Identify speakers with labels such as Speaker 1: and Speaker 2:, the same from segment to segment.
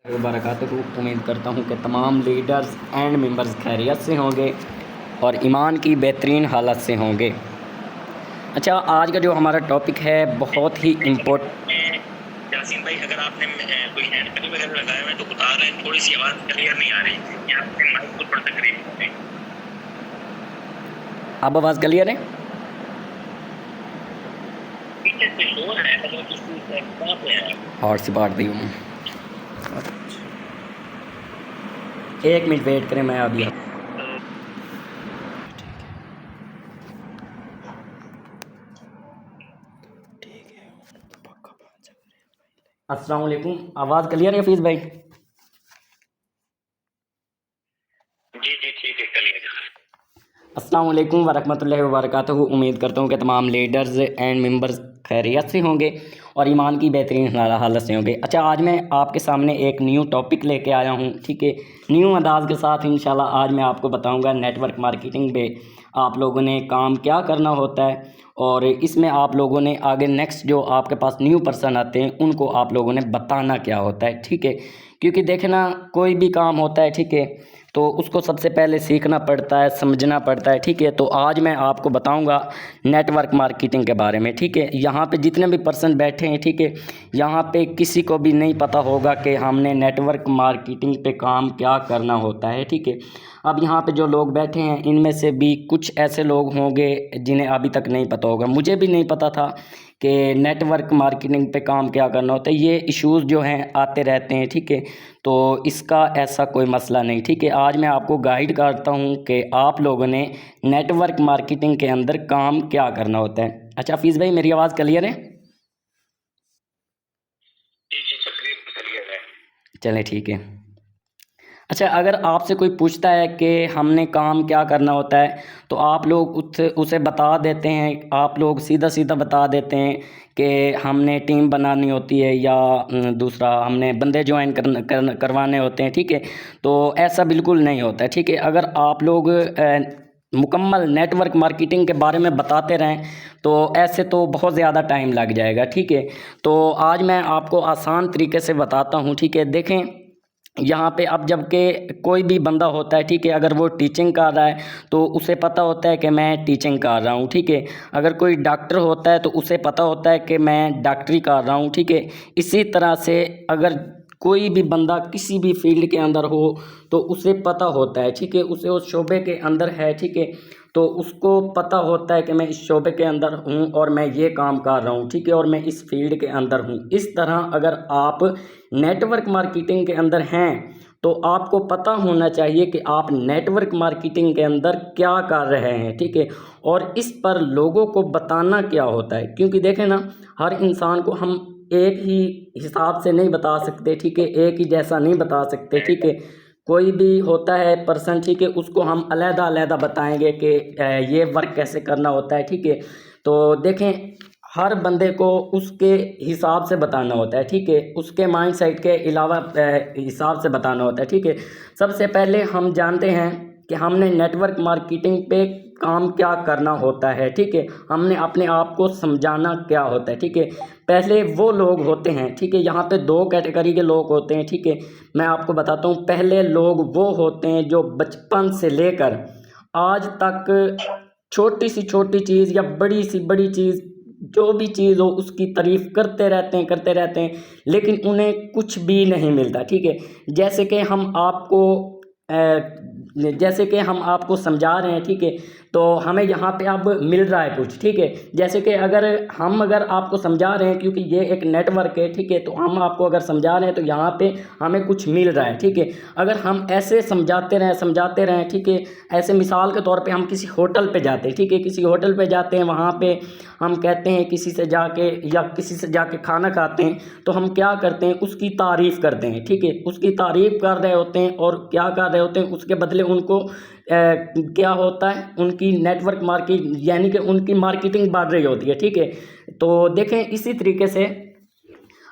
Speaker 1: वबरकातुहू। उम्मीद करता हूँ कि तमाम लीडर्स एंड मेंबर्स खैरियत से होंगे और ईमान की बेहतरीन हालत से होंगे। अच्छा, आज का जो हमारा टॉपिक है बहुत ही
Speaker 2: यासीन भाई, अगर आपने कोई हैंड फ्री वगैरह लगाए हुए तो बता रहे हैं, थोड़ी सी आवाज क्लियर नहीं आ रही या आपके माइक को थोड़ा सा करीब करें।
Speaker 1: अब आवाज़ क्लियर है?
Speaker 2: पीछे से शोर है, मतलब किसी कहाँ पे है?
Speaker 1: और सी बात दी हूँ। एक मिनट वेट करें, मैं अभी अस्सलाम वालेकुम। आवाज़ क्लियर है हफीज़ भाई?
Speaker 2: जी जी ठीक है, क्लियर।
Speaker 1: अस्सलाम वालेकुम वरहमतुल्लाहि वबरकातुहू। उम्मीद करता हूँ कि तमाम लीडर्स एंड मेंबर्स खैरियत से होंगे और ईमान की बेहतरीन हालत से होंगे। अच्छा, आज मैं आपके सामने एक न्यू टॉपिक लेके आया हूँ, ठीक है। न्यू अंदाज़ के साथ इंशाल्लाह आज मैं आपको बताऊँगा नेटवर्क मार्केटिंग पे आप लोगों ने काम क्या करना होता है और इसमें आप लोगों ने आगे नेक्स्ट जो आपके पास न्यू पर्सन आते हैं उनको आप लोगों ने बताना क्या होता है, ठीक है। क्योंकि देखना, कोई भी काम होता है, ठीक है, तो उसको सबसे पहले सीखना पड़ता है, समझना पड़ता है, ठीक है। तो आज मैं आपको बताऊंगा नेटवर्क मार्केटिंग के बारे में, ठीक है। यहाँ पे जितने भी पर्सन बैठे हैं, ठीक है, यहाँ पे किसी को भी नहीं पता होगा कि हमने नेटवर्क मार्केटिंग पे काम क्या करना होता है, ठीक है। अब यहाँ पे जो लोग बैठे हैं इनमें से भी कुछ ऐसे लोग होंगे जिन्हें अभी तक नहीं पता होगा, मुझे भी नहीं पता था कि नेटवर्क मार्केटिंग पे काम क्या करना होता है। ये इश्यूज़ जो हैं आते रहते हैं, ठीक है। तो इसका ऐसा कोई मसला नहीं, ठीक है। आज मैं आपको गाइड करता हूँ कि आप लोगों ने नेटवर्क मार्केटिंग के अंदर काम क्या करना होता है। अच्छा फीस भाई, मेरी आवाज़ क्लियर है?
Speaker 2: जी जी क्लियर है।
Speaker 1: चलें, ठीक है। अच्छा, अगर आपसे कोई पूछता है कि हमने काम क्या करना होता है तो आप लोग उसे बता देते हैं, आप लोग सीधा सीधा बता देते हैं कि हमने टीम बनानी होती है या दूसरा हमने बंदे ज्वाइन करवाने होते हैं, ठीक है। तो ऐसा बिल्कुल नहीं होता है, ठीक है। अगर आप लोग मुकम्मल नेटवर्क मार्केटिंग के बारे में बताते रहें तो ऐसे तो बहुत ज़्यादा टाइम लग जाएगा, ठीक है। तो आज मैं आपको आसान तरीके से बताता हूँ, ठीक है। देखें, यहाँ पे अब जबकि कोई भी बंदा होता है, ठीक है, अगर वो टीचिंग कर रहा है तो उसे पता होता है कि मैं टीचिंग कर रहा हूँ, ठीक है। अगर कोई डॉक्टर होता है तो उसे पता होता है कि मैं डॉक्टरी कर रहा हूँ, ठीक है। इसी तरह से अगर कोई भी बंदा किसी भी फील्ड के अंदर हो तो उसे पता होता है, ठीक है, उसे उस शोबे के अंदर है, ठीक है। तो उसको पता होता है कि मैं इस शोबे के अंदर हूँ और मैं ये काम कर रहा हूँ, ठीक है, और मैं इस फील्ड के अंदर हूँ। इस तरह अगर आप नेटवर्क मार्केटिंग के अंदर हैं तो आपको पता होना चाहिए कि आप नेटवर्क मार्केटिंग के अंदर क्या कर रहे हैं, ठीक है, और इस पर लोगों को बताना क्या होता है। क्योंकि देखें ना, हर इंसान को हम एक ही हिसाब से नहीं बता सकते, ठीक है, एक ही जैसा नहीं बता सकते, ठीक है। कोई भी होता है पर्सन, ठीक है, उसको हम अलहदा अलहदा बताएंगे कि ये वर्क कैसे करना होता है, ठीक है। तो देखें, हर बंदे को उसके हिसाब से बताना होता है, ठीक है, उसके माइंड सेट के अलावा हिसाब से बताना होता है, ठीक है। सबसे पहले हम जानते हैं कि हमने नेटवर्क मार्केटिंग पे काम क्या करना होता है, ठीक है, हमने अपने आप को समझाना क्या होता है, ठीक है। पहले वो लोग होते हैं, ठीक है, यहाँ पे दो कैटेगरी के लोग होते हैं, ठीक है। मैं आपको बताता हूँ, पहले लोग वो होते हैं जो बचपन से लेकर आज तक छोटी सी छोटी चीज़ या बड़ी सी बड़ी चीज़, जो भी चीज़ हो उसकी तारीफ़ करते रहते हैं, लेकिन उन्हें कुछ भी नहीं मिलता, ठीक है। जैसे कि हम आपको जैसे कि हम आपको समझा रहे हैं, ठीक है, तो हमें यहाँ पे अब मिल रहा है कुछ, ठीक है। जैसे कि अगर आपको समझा रहे हैं, क्योंकि ये एक नेटवर्क है, ठीक है, तो हम आपको अगर समझा रहे हैं तो यहाँ पे हमें कुछ मिल रहा है, ठीक है। अगर हम ऐसे समझाते रहें, ठीक है, ऐसे मिसाल के तौर पे हम किसी होटल पे जाते हैं, ठीक है, किसी होटल पे जाते हैं, वहाँ पे हम कहते हैं किसी से जाके खाना खाते हैं, तो हम क्या करते हैं, उसकी तारीफ़ करते हैं, ठीक है, उसकी तारीफ़ कर रहे होते हैं और क्या कर रहे होते हैं, उसके बदले उनको क्या होता है, उनकी नेटवर्क मार्केट यानी कि उनकी मार्केटिंग बढ़ रही होती है, ठीक है। तो देखें, इसी तरीके से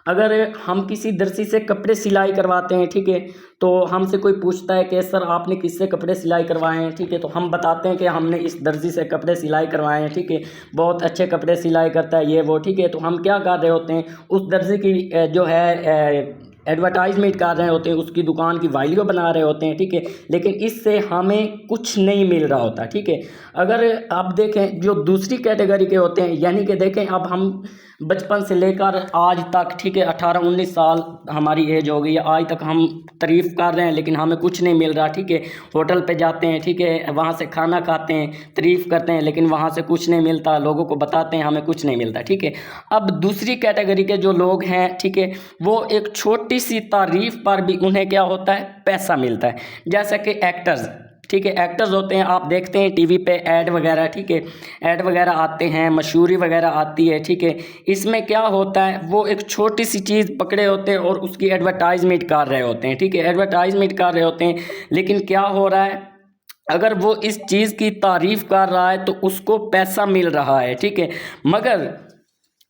Speaker 1: अगर हम किसी दर्जी से कपड़े सिलाई करवाते हैं, ठीक है, तो हमसे कोई पूछता है कि सर आपने किससे कपड़े सिलाई करवाए हैं, ठीक है, तो हम बताते हैं कि हमने इस दर्जी से कपड़े सिलाई करवाए हैं, ठीक है, बहुत अच्छे कपड़े सिलाई करता है ये वो, ठीक है। तो हम क्या कर रहे होते हैं, उस दर्जी की जो है एडवर्टाइजमेंट कर रहे होते हैं, उसकी दुकान की वीडियो बना रहे होते हैं, ठीक है, लेकिन इससे हमें कुछ नहीं मिल रहा होता, ठीक है। अगर आप देखें जो दूसरी कैटेगरी के होते हैं, यानी कि देखें अब हम बचपन से लेकर आज तक, ठीक है, 18-19 साल हमारी एज हो गई है, आज तक हम तारीफ़ कर रहे हैं लेकिन हमें कुछ नहीं मिल रहा, ठीक है। होटल पे जाते हैं, ठीक है, वहाँ से खाना खाते हैं, तारीफ़ करते हैं लेकिन वहाँ से कुछ नहीं मिलता, लोगों को बताते हैं हमें कुछ नहीं मिलता, ठीक है। अब दूसरी कैटेगरी के जो लोग हैं, ठीक है, वो एक छोटी सी तारीफ़ पर भी उन्हें क्या होता है, पैसा मिलता है। जैसा कि एक्टर्स, ठीक है, एक्टर्स होते हैं, आप देखते हैं टीवी पे ऐड वगैरह, ठीक है, ऐड वगैरह आते हैं, मशहूरी वगैरह आती है, ठीक है। इसमें क्या होता है, वो एक छोटी सी चीज़ पकड़े होते हैं और उसकी एडवर्टाइजमेंट कर रहे होते हैं, ठीक है, एडवर्टाइजमेंट कर रहे होते हैं, लेकिन क्या हो रहा है, अगर वो इस चीज़ की तारीफ़ कर रहा है तो उसको पैसा मिल रहा है, ठीक है, मगर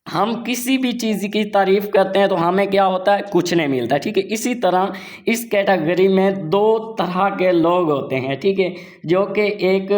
Speaker 1: हम किसी भी चीज़ की तारीफ़ करते हैं तो हमें क्या होता है, कुछ नहीं मिलता, ठीक है। इसी तरह इस कैटेगरी में दो तरह के लोग होते हैं, ठीक है, जो कि एक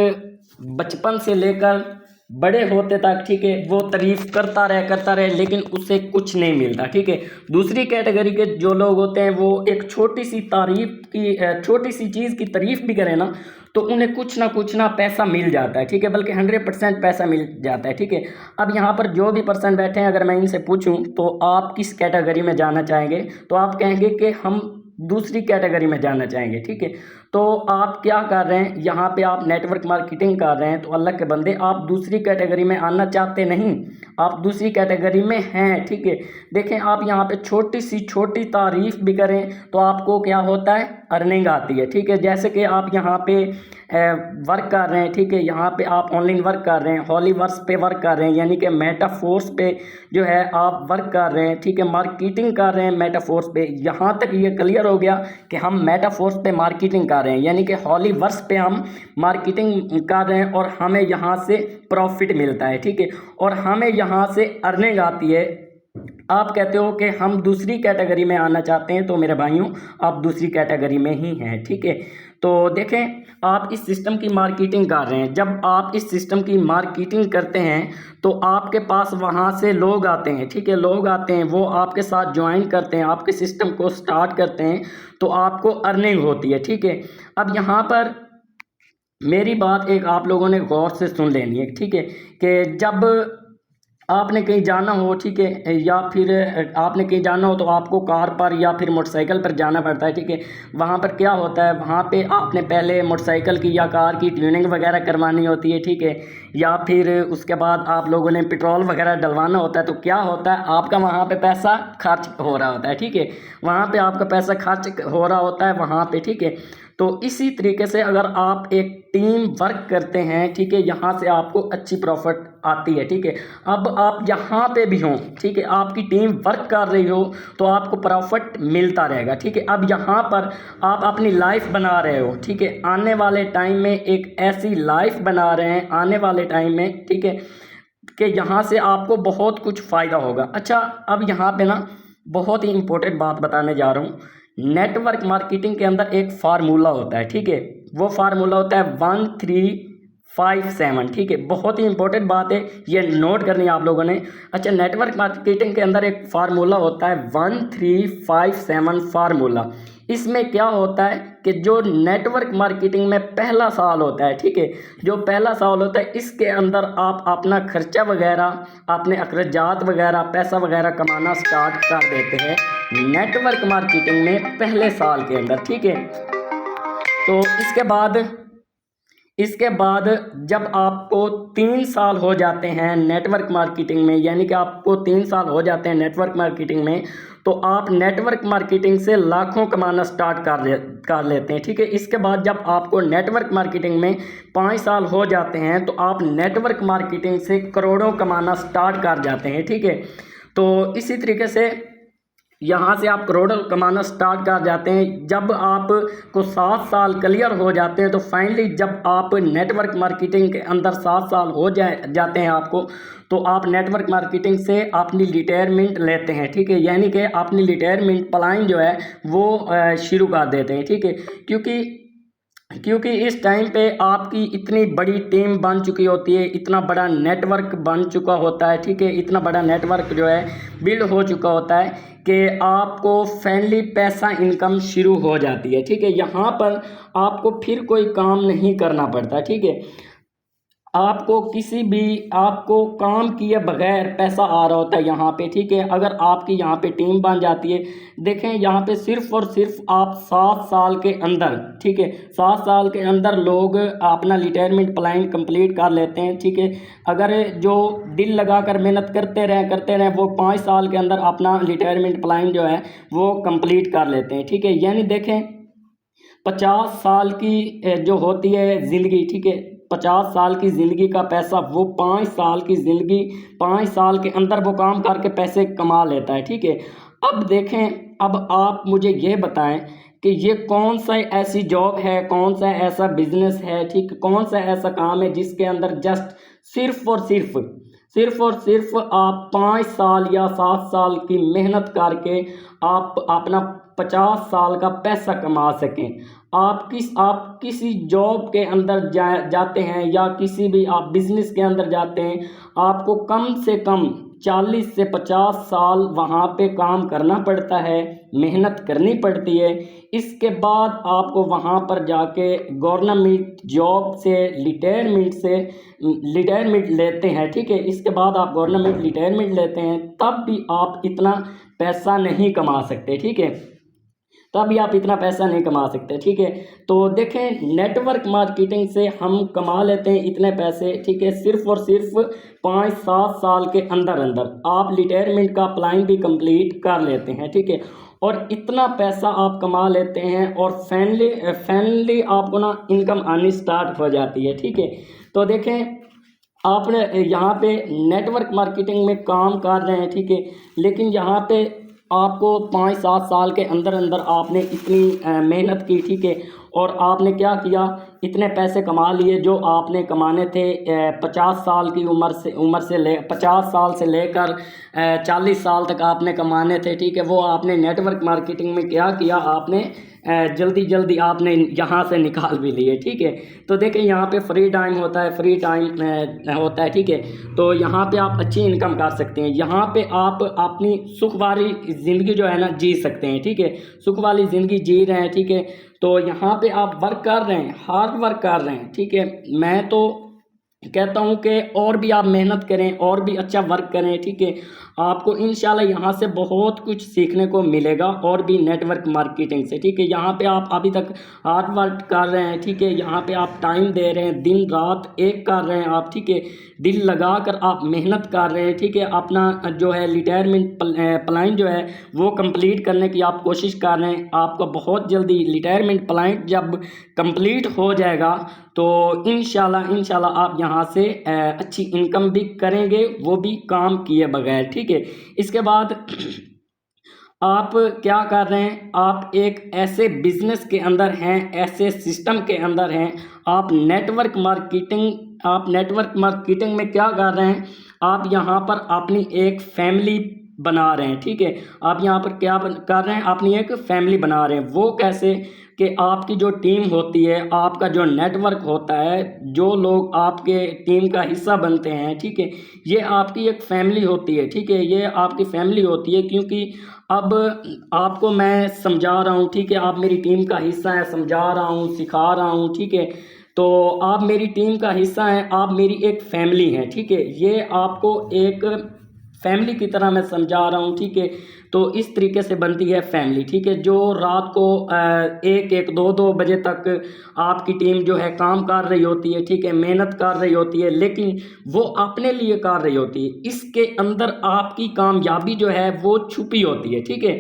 Speaker 1: बचपन से लेकर बड़े होते तक, ठीक है, वो तारीफ़ करता रहे लेकिन उससे कुछ नहीं मिलता, ठीक है। दूसरी कैटेगरी के जो लोग होते हैं वो एक छोटी सी तारीफ़ की छोटी सी चीज़ की तारीफ़ भी करें ना तो उन्हें कुछ ना पैसा मिल जाता है, ठीक है, बल्कि 100% पैसा मिल जाता है, ठीक है। अब यहाँ पर जो भी पर्सन बैठे हैं, अगर मैं इनसे पूछूं तो आप किस कैटेगरी में जाना चाहेंगे, तो आप कहेंगे कि हम दूसरी कैटेगरी में जाना चाहेंगे, ठीक है। तो आप क्या कर रहे हैं, यहाँ पे आप नेटवर्क मार्केटिंग कर रहे हैं, तो अल्लाह के बंदे आप दूसरी कैटेगरी में आना चाहते नहीं, आप दूसरी कैटेगरी में हैं, ठीक है। देखें आप यहाँ पे छोटी सी छोटी तारीफ़ भी करें तो आपको क्या होता है, अर्निंग आती है, ठीक है। जैसे कि आप यहाँ पे वर्क कर रहे हैं, ठीक है, यहाँ पे आप ऑनलाइन वर्क कर रहे हैं, हॉलीवर्स पे वर्क कर रहे हैं, यानी कि मेटाफोर्स पे जो है आप वर्क कर रहे हैं, ठीक है, मार्केटिंग कर रहे हैं मेटाफोर्स पे। यहाँ तक ये क्लियर हो गया कि हम मेटाफोर्स पे मार्केटिंग कर रहे हैं, यानी कि हॉलीवर्स पे हम मार्केटिंग कर रहे हैं और हमें यहाँ से प्रॉफिट मिलता है, ठीक है, और हमें यहाँ से अर्निंग आती है। आप कहते हो कि हम दूसरी कैटेगरी में आना चाहते हैं, तो मेरे भाइयों आप दूसरी कैटेगरी में ही हैं, ठीक है। तो देखें आप इस सिस्टम की मार्केटिंग कर रहे हैं, जब आप इस सिस्टम की मार्केटिंग करते हैं तो आपके पास वहाँ से लोग आते हैं, ठीक है, लोग आते हैं, वो आपके साथ ज्वाइन करते हैं, आपके सिस्टम को स्टार्ट करते हैं, तो आपको अर्निंग होती है, ठीक है। अब यहाँ पर मेरी बात एक आप लोगों ने गौर से सुन लेनी है, ठीक है, कि जब आपने कहीं जाना हो, ठीक है, या फिर आपने कहीं जाना हो तो आपको कार पर या फिर मोटरसाइकिल पर जाना पड़ता है, ठीक है। वहाँ पर क्या होता है, वहाँ पे आपने पहले मोटरसाइकिल की या कार की ट्यूनिंग वगैरह करवानी होती है, ठीक है, या फिर उसके बाद आप लोगों ने पेट्रोल वगैरह डलवाना होता है। तो क्या होता है, आपका वहाँ पे पैसा खर्च हो रहा होता है, ठीक है, वहाँ पे आपका पैसा खर्च हो रहा होता है वहाँ पे, ठीक है। तो इसी तरीके से अगर आप एक टीम वर्क करते हैं, ठीक है, यहाँ से आपको अच्छी प्रॉफिट आती है, ठीक है। अब आप यहाँ पे भी हों, ठीक है, आपकी टीम वर्क कर रही हो तो आपको प्रॉफिट मिलता रहेगा, ठीक है। अब यहाँ पर आप अपनी लाइफ बना रहे हो, ठीक है, आने वाले टाइम में एक ऐसी लाइफ बना रहे हैं आने वाले टाइम में, ठीक है, कि यहाँ से आपको बहुत कुछ फ़ायदा होगा। अच्छा अब यहाँ पे ना बहुत ही इंपॉर्टेंट बात बताने जा रहा हूँ। नेटवर्क मार्केटिंग के अंदर एक फार्मूला होता है, ठीक है, वो फार्मूला होता है 1357, ठीक है, बहुत ही इंपॉर्टेंट बात है, ये नोट करनी है आप लोगों ने। अच्छा नेटवर्क मार्केटिंग के अंदर एक फार्मूला होता है 1357 फार्मूला। इसमें क्या होता है कि जो नेटवर्क मार्केटिंग में पहला साल होता है, ठीक है, जो पहला साल होता है इसके अंदर आप अपना खर्चा वगैरह, अपने अखराजात वगैरह, पैसा वगैरह कमाना स्टार्ट कर देते हैं नेटवर्क मार्केटिंग में पहले साल के अंदर, ठीक है। तो इसके बाद जब आपको 3 साल हो जाते हैं नेटवर्क मार्केटिंग में, यानी कि आपको 3 साल हो जाते हैं नेटवर्क मार्केटिंग में, तो आप नेटवर्क मार्केटिंग से लाखों कमाना स्टार्ट कर लेते हैं, ठीक है। इसके बाद जब आपको नेटवर्क मार्केटिंग में 5 साल हो जाते हैं तो आप नेटवर्क मार्केटिंग से करोड़ों कमाना स्टार्ट कर जाते हैं, ठीक है। तो इसी तरीके से यहाँ से आप करोड़ों कमाना स्टार्ट कर जाते हैं। जब आपको 7 साल क्लियर हो जाते हैं तो फाइनली जब आप नेटवर्क मार्केटिंग के अंदर 7 साल हो जाते हैं आपको, तो आप नेटवर्क मार्केटिंग से अपनी रिटायरमेंट लेते हैं, ठीक है, यानी कि अपनी रिटायरमेंट प्लान जो है वो शुरू कर देते हैं, ठीक है। क्योंकि क्योंकि इस टाइम पे आपकी इतनी बड़ी टीम बन चुकी होती है, इतना बड़ा नेटवर्क बन चुका होता है, ठीक है, इतना बड़ा नेटवर्क जो है बिल्ड हो चुका होता है कि आपको फैमिली पैसा इनकम शुरू हो जाती है, ठीक है। यहाँ पर आपको फिर कोई काम नहीं करना पड़ता, ठीक है। आपको काम किए बगैर पैसा आ रहा होता है यहाँ पे, ठीक है। अगर आपकी यहाँ पे टीम बन जाती है, देखें यहाँ पे सिर्फ और सिर्फ आप 7 साल के अंदर, ठीक है, 7 साल के अंदर लोग अपना रिटायरमेंट प्लान कंप्लीट कर लेते हैं, ठीक है। अगर जो दिल लगा कर मेहनत करते रहें वो 5 साल के अंदर अपना रिटायरमेंट प्लान जो है वो कंप्लीट कर लेते हैं, ठीक है। यानी देखें 50 साल की जो होती है ज़िंदगी, ठीक है, 50 साल की ज़िंदगी का पैसा वो 5 साल की ज़िंदगी, 5 साल के अंदर वो काम करके पैसे कमा लेता है, ठीक है। अब देखें, अब आप मुझे ये बताएं कि ये कौन सा ऐसी जॉब है, कौन सा ऐसा बिजनेस है, ठीक, कौन सा ऐसा काम है जिसके अंदर जस्ट सिर्फ और सिर्फ आप 5 साल या 7 साल की मेहनत करके आप अपना 50 साल का पैसा कमा सकें। आप किसी जॉब के अंदर जाते हैं या किसी भी आप बिजनेस के अंदर जाते हैं, आपको कम से कम 40 से 50 साल वहाँ पे काम करना पड़ता है, मेहनत करनी पड़ती है। इसके बाद आपको वहाँ पर जाके गवर्नमेंट जॉब से रिटायरमेंट लेते हैं, ठीक है। इसके बाद आप गवर्नमेंट रिटायरमेंट लेते हैं, तब भी आप इतना पैसा नहीं कमा सकते, ठीक है, तब भी आप इतना पैसा नहीं कमा सकते, ठीक है। तो देखें नेटवर्क मार्केटिंग से हम कमा लेते हैं इतने पैसे, ठीक है, सिर्फ और सिर्फ 5-7 साल के अंदर अंदर आप रिटायरमेंट का प्लान भी कंप्लीट कर लेते हैं, ठीक है। और इतना पैसा आप कमा लेते हैं और फैमिली आपको ना इनकम आनी स्टार्ट हो जाती है, ठीक है। तो देखें आपने यहाँ पे नेटवर्क मार्केटिंग में काम कर रहे हैं, ठीक है, लेकिन यहाँ पे आपको 5-7 साल के अंदर अंदर आपने इतनी मेहनत की, ठीक है, और आपने क्या किया, इतने पैसे कमा लिए जो आपने कमाने थे 50 साल की उम्र से 50 साल से लेकर 40 साल तक आपने कमाने थे, ठीक है। वो आपने नेटवर्क मार्केटिंग में क्या किया, आपने जल्दी आपने यहाँ से निकाल भी लिए, ठीक है। तो देखें यहाँ पे फ्री टाइम होता है, ठीक है। तो यहाँ पे आप अच्छी इनकम कर सकते हैं, यहाँ पे आप अपनी सुख वाली ज़िंदगी जो है ना जी सकते हैं, ठीक है, सुख वाली ज़िंदगी जी रहे हैं, ठीक है। तो यहाँ पे आप वर्क कर रहे हैं, हार्ड वर्क कर रहे हैं, ठीक है। मैं तो कहता हूँ कि और भी आप मेहनत करें और भी अच्छा वर्क करें, ठीक है। आपको इंशाल्लाह यहाँ से बहुत कुछ सीखने को मिलेगा और भी नेटवर्क मार्केटिंग से, ठीक है। यहाँ पे आप अभी तक हार्ड वर्क कर रहे हैं, ठीक है, यहाँ पे आप टाइम दे रहे हैं, दिन रात एक कर रहे हैं आप, ठीक है, दिल लगा कर आप मेहनत कर रहे हैं, ठीक है। अपना जो है रिटायरमेंट प्लान जो है वो कंप्लीट करने की आप कोशिश कर रहे हैं। आपका बहुत जल्दी रिटायरमेंट प्लान जब कंप्लीट हो जाएगा तो इंशाल्लाह आप यहाँ से अच्छी इनकम भी करेंगे, वो भी काम किए बगैर, ठीक है। इसके बाद आप क्या कर रहे हैं, आप एक ऐसे बिजनेस के अंदर हैं, ऐसे सिस्टम के अंदर हैं, आप नेटवर्क मार्केटिंग में क्या कर रहे हैं, आप यहाँ पर अपनी एक फैमिली बना रहे हैं, ठीक है। आप यहाँ पर क्या कर रहे हैं, अपनी एक फैमिली बना रहे हैं। वो कैसे कि आपकी जो टीम होती है, आपका जो नेटवर्क होता है, जो लोग आपके टीम का हिस्सा बनते हैं, ठीक है, ये आपकी एक फैमिली होती है, ठीक है, ये आपकी फैमिली होती है। क्योंकि अब आपको मैं समझा रहा हूँ, ठीक है, आप मेरी टीम का हिस्सा है, समझा रहा हूँ, सिखा रहा हूँ, ठीक है। तो आप मेरी टीम का हिस्सा हैं, आप मेरी एक फैमिली हैं, ठीक है, ये आपको एक फैमिली की तरह मैं समझा रहा हूँ, ठीक है। तो इस तरीके से बनती है फैमिली, ठीक है। जो रात को 1-2 बजे तक आपकी टीम जो है काम कर रही होती है, ठीक है, मेहनत कर रही होती है, लेकिन वो अपने लिए कर रही होती है। इसके अंदर आपकी कामयाबी जो है वो छुपी होती है, ठीक है।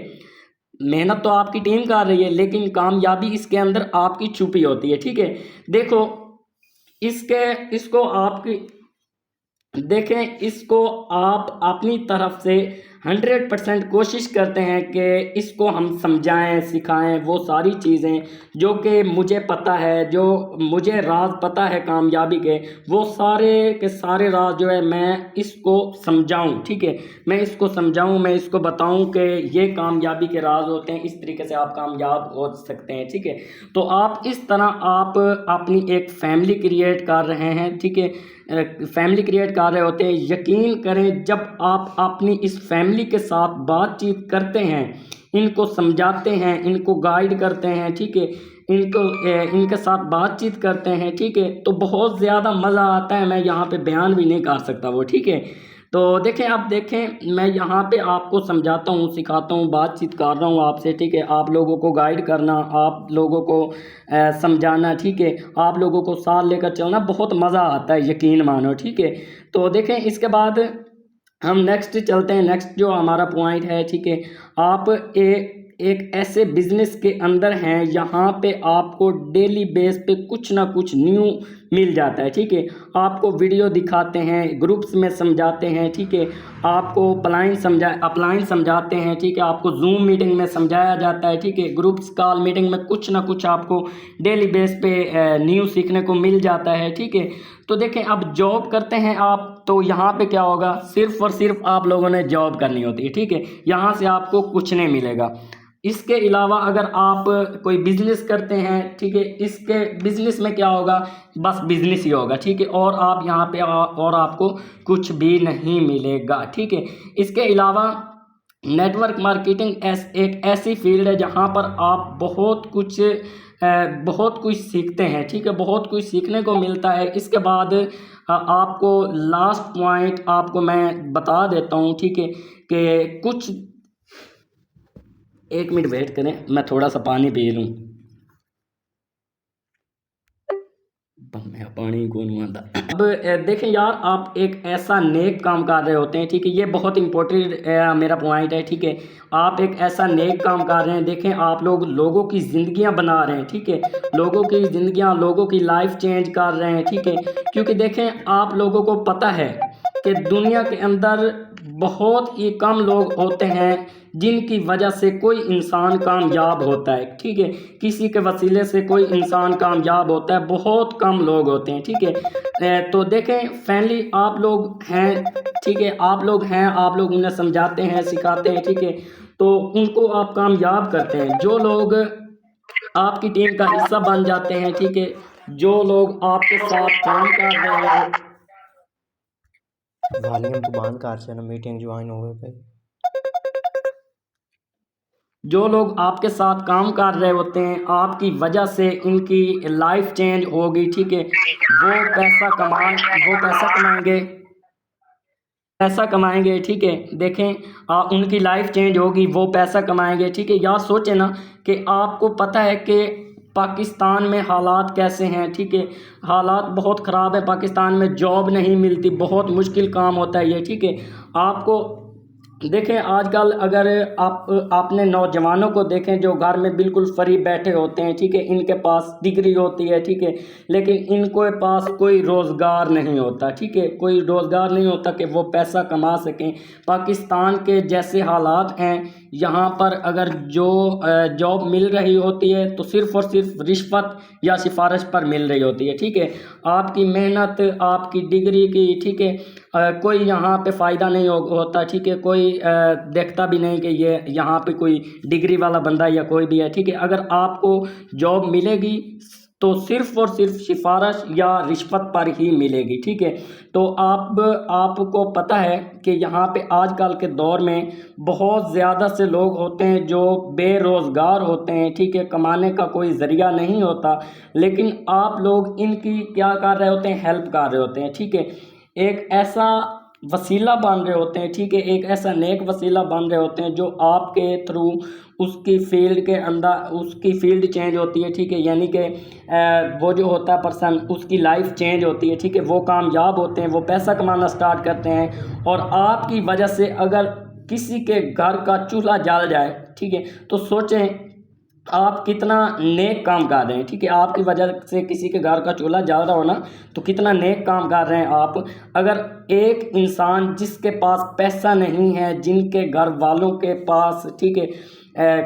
Speaker 1: मेहनत तो आपकी टीम कर रही है लेकिन कामयाबी इसके अंदर आपकी छुपी होती है, ठीक है। देखो इसको आपकी देखें, इसको आप अपनी तरफ से 100% कोशिश करते हैं कि इसको हम समझाएं, सिखाएं वो सारी चीज़ें जो कि मुझे पता है, जो मुझे राज पता है कामयाबी के, वो सारे के सारे राज जो है मैं इसको समझाऊं। ठीक है, मैं इसको समझाऊं, मैं इसको बताऊं कि ये कामयाबी के राज होते हैं, इस तरीके से आप कामयाब हो सकते हैं। ठीक है, तो आप इस तरह आप अपनी एक फैमिली क्रिएट कर रहे हैं। ठीक है, फैमिली क्रिएट कर रहे होते हैं। यकीन करें, जब आप अपनी इस फैमिली के साथ बातचीत करते हैं, इनको समझाते हैं, इनको गाइड करते हैं, ठीक है, इनके साथ बातचीत करते हैं, ठीक है, तो बहुत ज़्यादा मज़ा आता है। मैं यहाँ पे बयान भी नहीं कर सकता वो। ठीक है, तो देखें, आप देखें, मैं यहाँ पे आपको समझाता हूँ, सिखाता हूँ, बातचीत कर रहा हूँ आपसे। ठीक है, आप लोगों को गाइड करना, आप लोगों को समझाना, ठीक है, आप लोगों को साथ लेकर चलना, बहुत मज़ा आता है, यकीन मानो। ठीक है, तो देखें, इसके बाद हम नेक्स्ट चलते हैं। नेक्स्ट जो हमारा पॉइंट है, ठीक है, आप एक ऐसे बिजनेस के अंदर हैं, यहाँ पे आपको डेली बेस पे कुछ ना कुछ न्यू मिल जाता है। ठीक है, आपको वीडियो दिखाते हैं, ग्रुप्स में समझाते हैं, ठीक है, आपको अपलाइन समझाते हैं, ठीक है, आपको जूम मीटिंग में समझाया जाता है, ठीक है, ग्रुप्स कॉल मीटिंग में कुछ ना कुछ आपको डेली बेस पे न्यू सीखने को मिल जाता है। ठीक है, तो देखें, अब जॉब करते हैं आप, तो यहाँ पे क्या होगा, सिर्फ और सिर्फ आप लोगों ने जॉब करनी होती है। ठीक है, यहाँ से आपको कुछ नहीं मिलेगा। इसके अलावा अगर आप कोई बिजनेस करते हैं, ठीक है, इसके बिजनेस में क्या होगा, बस बिजनेस ही होगा। ठीक है, और आप यहाँ पे और आपको कुछ भी नहीं मिलेगा। ठीक है, इसके अलावा नेटवर्क मार्केटिंग एक ऐसी फील्ड है जहाँ पर आप बहुत कुछ सीखते हैं। ठीक है, बहुत कुछ सीखने को मिलता है। इसके बाद आपको लास्ट पॉइंट आपको मैं बता देता हूँ। ठीक है, कि कुछ 1 मिनट वेट करें, मैं थोड़ा सा पानी पी लूँ। मैं पानी कौन आता। अब देखें यार, आप एक ऐसा नेक काम कर रहे होते हैं। ठीक है, ये बहुत इंपॉर्टेंट मेरा पॉइंट है। ठीक है, आप एक ऐसा नेक काम कर रहे हैं। देखें, आप लोगों की ज़िंदगियां बना रहे हैं। ठीक है, लोगों की ज़िंदगियां, लोगों की लाइफ चेंज कर रहे हैं। ठीक है, क्योंकि देखें, आप लोगों को पता है कि दुनिया के अंदर बहुत ही कम लोग होते हैं जिनकी वजह से कोई इंसान कामयाब होता है। ठीक है, किसी के वसीले से कोई इंसान कामयाब होता है, बहुत कम लोग होते हैं। ठीक है, तो देखें, फैमिली आप लोग हैं। ठीक है, आप लोग हैं, आप लोग उन्हें समझाते हैं, सिखाते हैं। ठीक है, तो उनको आप कामयाब करते हैं। जो लोग आपकी टीम का हिस्सा बन जाते हैं, ठीक है, जो लोग आपके साथ काम कर रहे हैं,
Speaker 3: वॉल्यूम तो बंद कर से ना, मीटिंग ज्वाइन हो गई भाई।
Speaker 1: जो लोग आपके साथ काम कर रहे होते हैं, आपकी वजह से इनकी लाइफ चेंज होगी। ठीक है, वो पैसा कमाएंगे। ठीक है, देखें, उनकी लाइफ चेंज होगी, वो पैसा कमाएंगे। ठीक है, यार सोचें ना कि आपको पता है कि पाकिस्तान में हालात कैसे हैं। ठीक है, हालात बहुत ख़राब है पाकिस्तान में, जॉब नहीं मिलती, बहुत मुश्किल काम होता है ये। ठीक है, आपको देखें, आजकल अगर आपने नौजवानों को देखें जो घर में बिल्कुल फ्री बैठे होते हैं। ठीक है, इनके पास डिग्री होती है। ठीक है, लेकिन इनके पास कोई रोज़गार नहीं होता। ठीक है, कोई रोज़गार नहीं होता कि वो पैसा कमा सकें। पाकिस्तान के जैसे हालात हैं, यहाँ पर अगर जॉब मिल रही होती है तो सिर्फ़ और सिर्फ रिश्वत या सिफारिश पर मिल रही होती है। ठीक है, आपकी मेहनत, आपकी डिग्री की, ठीक है, कोई यहाँ पे फ़ायदा नहीं होता। ठीक है, कोई देखता भी नहीं कि ये यहाँ पे कोई डिग्री वाला बंदा या कोई भी है। ठीक है, अगर आपको जॉब मिलेगी तो सिर्फ़ और सिर्फ सिफारिश या रिश्वत पर ही मिलेगी। ठीक है, तो आपको पता है कि यहाँ पे आजकल के दौर में बहुत ज़्यादा से लोग होते हैं जो बेरोज़गार होते हैं। ठीक है, कमाने का कोई ज़रिया नहीं होता, लेकिन आप लोग इनकी क्या कर रहे होते हैं, हेल्प कर रहे होते हैं। ठीक है, एक ऐसा वसीला बन रहे होते हैं। ठीक है, एक ऐसा नेक वसीला बन रहे होते हैं जो आपके थ्रू उसकी फील्ड चेंज होती है। ठीक है, यानी कि वो जो होता है पर्सन, उसकी लाइफ चेंज होती है। ठीक है, वो कामयाब होते हैं, वो पैसा कमाना स्टार्ट करते हैं। और आपकी वजह से अगर किसी के घर का चूल्हा जल जाए, ठीक है, तो सोचें आप कितना नेक काम कर रहे हैं, ठीक है। आपकी वजह से किसी के घर का चूल्हा जल रहा हो ना, तो कितना नेक काम कर रहे हैं आप। अगर एक इंसान जिसके पास पैसा नहीं है, जिनके घर वालों के पास, ठीक है,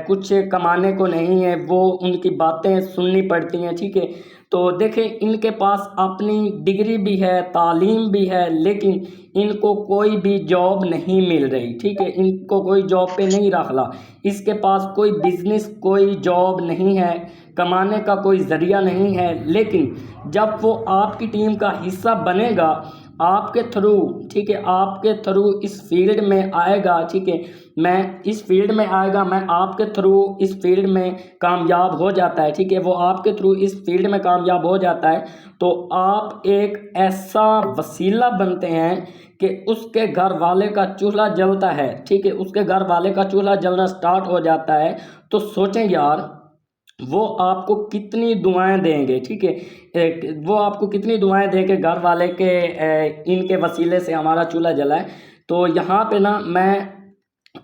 Speaker 1: कुछ कमाने को नहीं है, वो उनकी बातें सुननी पड़ती हैं, ठीक है। तो देखें, इनके पास अपनी डिग्री भी है, तालीम भी है, लेकिन इनको कोई भी जॉब नहीं मिल रही, ठीक है। इनको कोई जॉब पे नहीं रखला, इसके पास कोई बिजनेस, कोई जॉब नहीं है, कमाने का कोई ज़रिया नहीं है। लेकिन जब वो आपकी टीम का हिस्सा बनेगा, आपके थ्रू, ठीक है, आपके थ्रू इस फील्ड में आएगा, ठीक है, मैं इस फील्ड में आएगा, मैं आपके थ्रू इस फील्ड में कामयाब हो जाता है, ठीक है, वो आपके थ्रू इस फील्ड में कामयाब हो जाता है, तो आप एक ऐसा वसीला बनते हैं कि उसके घर वाले का चूल्हा जलता है, ठीक है, उसके घर वाले का चूल्हा जलना स्टार्ट हो जाता है। तो सोचें यार, वो आपको कितनी दुआएं देंगे, ठीक है, वो आपको कितनी दुआएं देंगे घर वाले के इनके वसीले से हमारा चूल्हा जला है। तो यहाँ पे ना मैं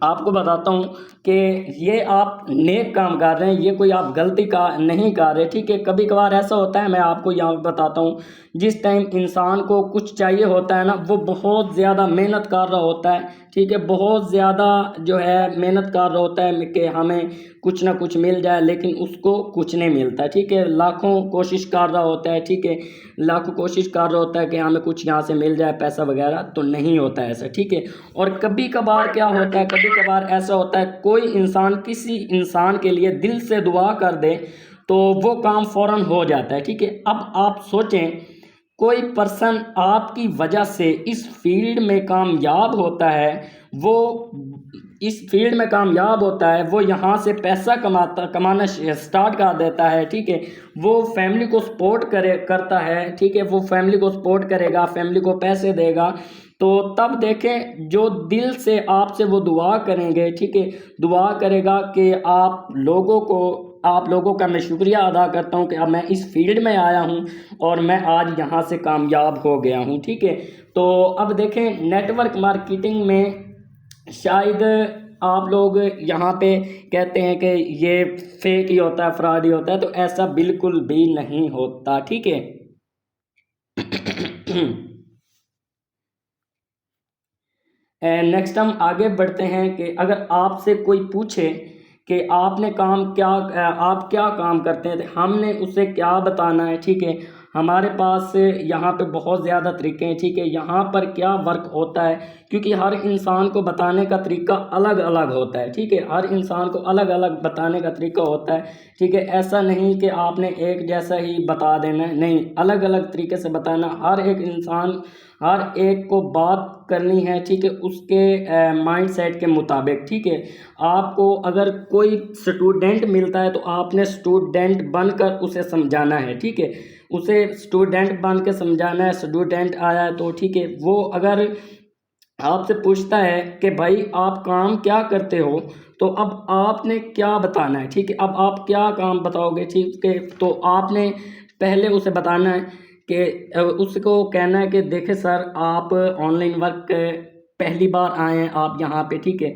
Speaker 1: आपको बताता हूँ कि ये आप नेक काम कर रहे हैं, ये कोई आप गलती का नहीं कर रहे, ठीक है। कभी कभार ऐसा होता है, मैं आपको यहाँ पे बताता हूँ, जिस टाइम इंसान को कुछ चाहिए होता है ना, वो बहुत ज़्यादा मेहनत कर रहा होता है, ठीक है, बहुत ज़्यादा जो है मेहनत कर रहा होता है कि हमें कुछ ना कुछ मिल जाए, लेकिन उसको कुछ नहीं मिलता, ठीक है। लाखों कोशिश कर रहा होता है, ठीक है, लाखों कोशिश कर रहा होता है कि हमें कुछ यहाँ से मिल जाए, पैसा वगैरह, तो नहीं होता है ऐसा, ठीक है। और कभी कभार क्या होता है, कभी कभार ऐसा होता है, कोई इंसान किसी इंसान के लिए दिल से दुआ कर दे तो वो काम फ़ौरन हो जाता है, ठीक है। अब आप सोचें, कोई पर्सन आपकी वजह से इस फील्ड में कामयाब होता है, वो इस फील्ड में कामयाब होता है, वो यहाँ से पैसा कमाना स्टार्ट कर देता है, ठीक है, वो फैमिली को सपोर्ट करता है, ठीक है, वो फैमिली को सपोर्ट करेगा, फैमिली को पैसे देगा। तो तब देखें, जो दिल से आपसे वो दुआ करेंगे, ठीक है, दुआ करेगा कि आप लोगों का मैं शुक्रिया अदा करता हूँ कि अब मैं इस फील्ड में आया हूँ और मैं आज यहाँ से कामयाब हो गया हूँ, ठीक है। तो अब देखें, नेटवर्क मार्केटिंग में शायद आप लोग यहाँ पे कहते हैं कि ये फेक ही होता है, फ्रॉड ही होता है, तो ऐसा बिल्कुल भी नहीं होता, ठीक है। नेक्स्ट हम आगे बढ़ते हैं कि अगर आपसे कोई पूछे कि आप क्या काम करते हैं, तो हमने उसे क्या बताना है, ठीक है। हमारे पास यहाँ पे बहुत ज़्यादा तरीके हैं, ठीक है। यहाँ पर क्या वर्क होता है, क्योंकि हर इंसान को बताने का तरीका अलग अलग होता है, ठीक है, हर इंसान को अलग अलग बताने का तरीका होता है, ठीक है। ऐसा नहीं कि आपने एक जैसा ही बता देना है, नहीं, अलग अलग तरीके से बताना। हर एक को बात करनी है, ठीक है, उसके माइंड सेट के मुताबिक, ठीक है। आपको अगर कोई स्टूडेंट मिलता है तो आपने स्टूडेंट बनकर उसे समझाना है, ठीक है, उसे स्टूडेंट बन के समझाना है। स्टूडेंट आया है तो ठीक है, वो अगर आपसे पूछता है कि भाई आप काम क्या करते हो, तो अब आपने क्या बताना है, ठीक है, अब आप क्या काम बताओगे, ठीक है। तो आपने पहले उसे बताना है कि उसको कहना है कि देखे सर, आप ऑनलाइन वर्क पहली बार आए हैं आप यहाँ पे, ठीक है,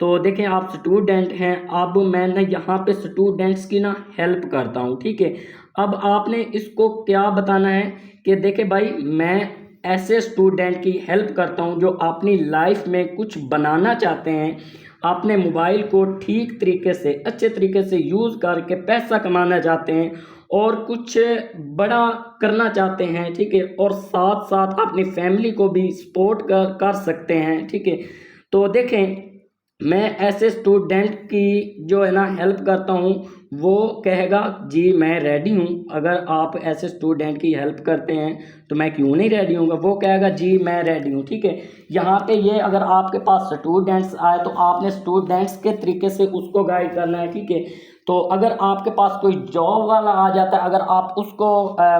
Speaker 1: तो देखें आप स्टूडेंट हैं, अब मैं ना यहाँ पे स्टूडेंट्स की ना हेल्प करता हूँ, ठीक है। अब आपने इसको क्या बताना है कि देखे भाई, मैं ऐसे स्टूडेंट की हेल्प करता हूँ जो अपनी लाइफ में कुछ बनाना चाहते हैं, अपने मोबाइल को ठीक तरीके से, अच्छे तरीके से यूज़ करके पैसा कमाना चाहते हैं और कुछ बड़ा करना चाहते हैं, ठीक है, और साथ साथ अपनी फैमिली को भी सपोर्ट कर सकते हैं, ठीक है। तो देखें, मैं ऐसे स्टूडेंट की जो है ना हेल्प करता हूँ, वो कहेगा जी मैं रेडी हूँ। अगर आप ऐसे स्टूडेंट की हेल्प करते हैं तो मैं क्यों नहीं रेडी हूँ, वो कहेगा जी मैं रेडी हूँ, ठीक है। यहाँ पे ये अगर आपके पास स्टूडेंट्स आए तो आपने स्टूडेंट्स के तरीके से उसको गाइड करना है, ठीक है। तो अगर आपके पास कोई जॉब वाला आ जाता है, अगर आप उसको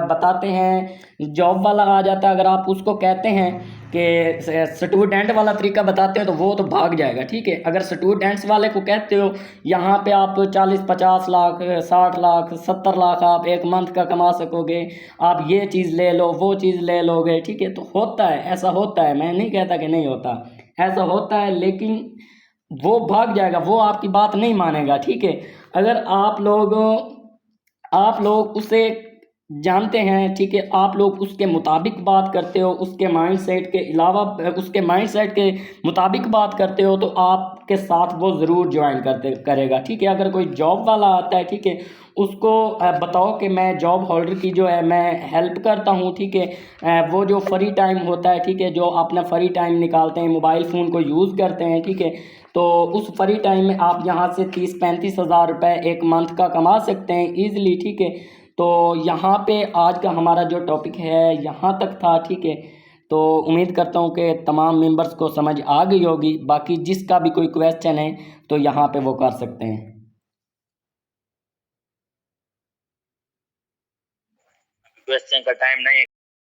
Speaker 1: बताते हैं, जॉब वाला आ जाता है, अगर आप उसको कहते हैं कि स्टूडेंट वाला तरीका बताते हैं तो वो तो भाग जाएगा, ठीक है। अगर स्टूडेंट्स वाले को कहते हो यहाँ पे आप 40-50 लाख, 60 लाख, 70 लाख आप एक मंथ का कमा सकोगे, आप ये चीज़ ले लो, वो चीज़ ले लोगे, ठीक है, तो होता है, ऐसा होता है, मैं नहीं कहता कि नहीं होता, ऐसा होता है, लेकिन वो भाग जाएगा, वो आपकी बात नहीं मानेगा, ठीक है। अगर आप लोग उसे जानते हैं, ठीक है, आप लोग उसके मुताबिक बात करते हो, उसके माइंडसेट के अलावा उसके माइंडसेट के मुताबिक बात करते हो, तो आपके साथ वो ज़रूर ज्वाइन करेगा, ठीक है। अगर कोई जॉब वाला आता है, ठीक है, उसको बताओ कि मैं जॉब होल्डर की जो है मैं हेल्प करता हूँ, ठीक है। वो जो फ्री टाइम होता है, ठीक है, जो अपना फ्री टाइम निकालते हैं, मोबाइल फ़ोन को यूज़ करते हैं, ठीक है, तो उस फ्री टाइम में आप यहाँ से 30-35 हज़ार रुपये एक मंथ का कमा सकते हैं ईज़िली, ठीक है। तो यहाँ पे आज का हमारा जो टॉपिक है यहाँ तक था, ठीक है। तो उम्मीद करता हूँ कि तमाम मेंबर्स को समझ आ गई होगी। बाकी जिसका भी कोई क्वेश्चन है तो यहाँ पे वो कर सकते हैं।
Speaker 2: क्वेश्चन का टाइम नहीं है।